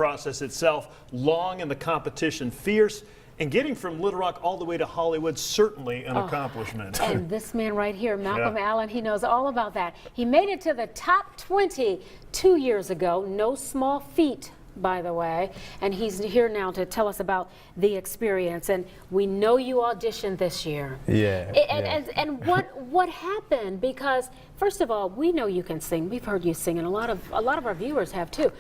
process itself, long and the competition fierce. And getting from Little Rock all the way to Hollywood, certainly an accomplishment. And this man right here, Malcolm Allen, he knows all about that. He made it to the top 20 2 years ago. No small feat, by the way. And he's here now to tell us about the experience. And we know you auditioned this year. Yeah. And what happened? Because first of all, we know you can sing. We've heard you sing, and a lot of our viewers have too.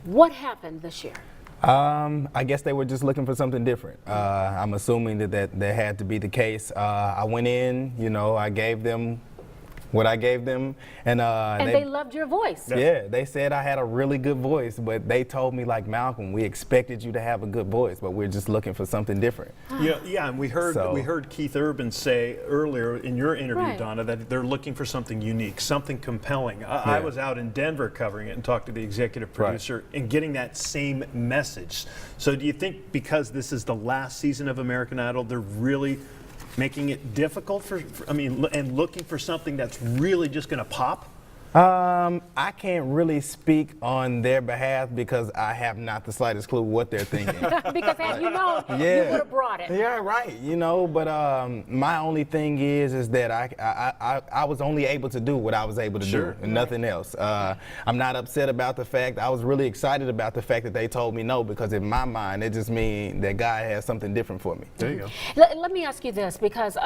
What happened this year? I guess they were just looking for something different. I'm assuming that had to be the case. I went in, you know, I gave them what I gave them, and they loved your voice. Yeah, they said I had a really good voice, but they told me, like, Malcolm, we expected you to have a good voice, but we're just looking for something different. Yeah, and we heard Keith Urban say earlier in your interview, Donna, that they're looking for something unique, something compelling. I was out in Denver covering it and talked to the executive producer and getting that same message. So do you think because this is the last season of American Idol, they're really making it difficult and looking for something that's really just going to pop? I can't really speak on their behalf because I have not the slightest clue what they're thinking. Because had you known, you would have brought it. Yeah, right. You know, but my only thing is that I was only able to do what I was able to do and nothing else. I'm not upset about the fact. I was really excited about the fact that they told me no, because in my mind it just means that God has something different for me. There you go. Let me ask you this, because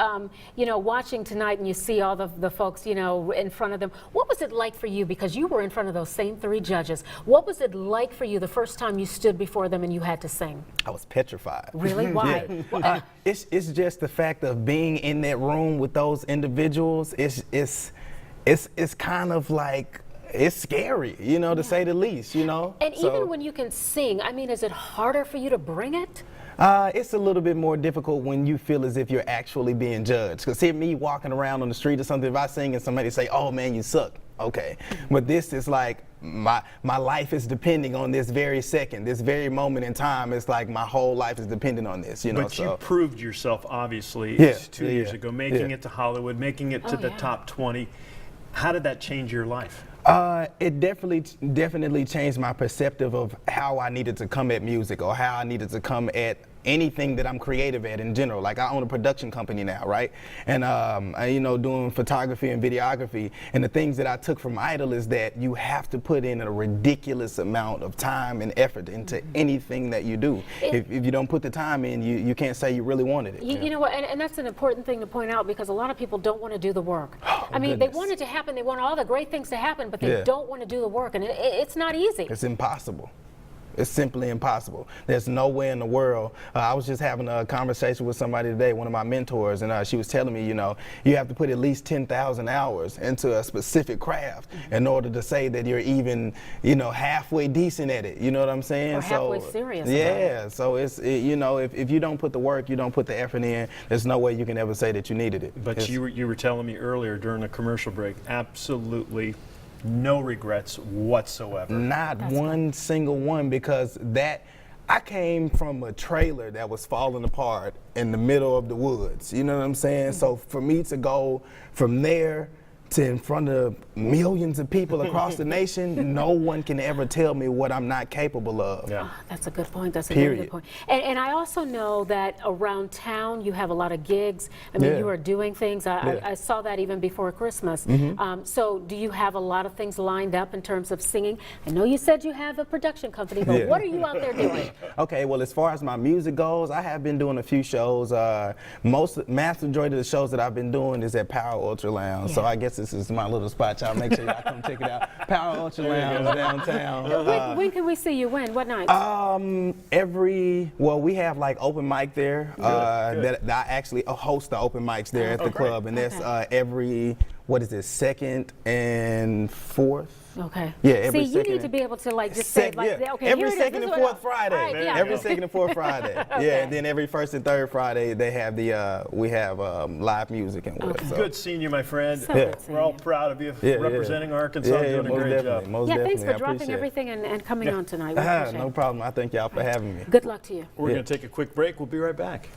you know, watching tonight and you see all the folks, you know, in front of them, what was it like for you, because you were in front of those same 3 judges? What was it like for you the first time you stood before them and you had to sing? I was petrified. Really? Why? It's just the fact of being in that room with those individuals. It's kind of like, it's scary, you know, to say the least, you know. And even when you can sing, I mean, is it harder for you to bring it? It's a little bit more difficult when you feel as if you're actually being judged. Because hear me walking around on the street or something, if I sing and somebody say, "Oh man, you suck," okay. But this is like, my life is depending on this very second, this very moment in time. It's like my whole life is dependent on this, you know. But you proved yourself, obviously, 2 years ago, making it to Hollywood, making it to the top 20. How did that change your life? It definitely changed my perspective of how I needed to come at music, or how I needed to come at anything that I'm creative at in general. Like, I own a production company now, right? And you know, doing photography and videography. And the things that I took from Idol is that you have to put in a ridiculous amount of time and effort into anything that you do. If you don't put the time in, you can't say you really wanted it. You know what? And that's an important thing to point out, because a lot of people don't want to do the work. I mean, they want it to happen. They want all the great things to happen, but they don't want to do the work, and it's not easy. It's impossible. It's simply impossible. There's no way in the world. I was just having a conversation with somebody today, one of my mentors, and she was telling me, you know, you have to put at least 10,000 hours into a specific craft in order to say that you're even, you know, halfway decent at it. You know what I'm saying? Or halfway serious. Yeah. So you know, if you don't put the work, you don't put the effort in, there's no way you can ever say that you needed it. But you were telling me earlier during the commercial break, absolutely no regrets whatsoever. Not one single one, because I came from a trailer that was falling apart in the middle of the woods. You know what I'm saying? So for me to go from there to in front of millions of people across the nation, no one can ever tell me what I'm not capable of. Yeah. Oh, that's a good point. That's a very good point. And I also know that around town you have a lot of gigs. I mean, you are doing things. I saw that even before Christmas. So do you have a lot of things lined up in terms of singing? I know you said you have a production company, but what are you out there doing? Okay, well, as far as my music goes, I have been doing a few shows. Mass majority of the shows that I've been doing is at Power Ultra Lounge. So I guess this is my little spot. Y'all make sure y'all come check it out. Power Ultra Lounge downtown. When can we see you? What night? We have like open mic there. That I actually host the open mics there at the club, and that's every, what is it, 2nd and 4th? Okay. Yeah, every you need to be able to like just say like, okay, every second and fourth Friday. Right, every second and fourth Friday. Yeah, and then every first and third Friday they have we have live music and whatever. So. Good seeing you, my friend. So We're all proud of you representing Arkansas, doing a great job. Most thanks for dropping everything and coming on tonight. No problem. I thank y'all for having me. Good luck to you. We're going to take a quick break. We'll be right back.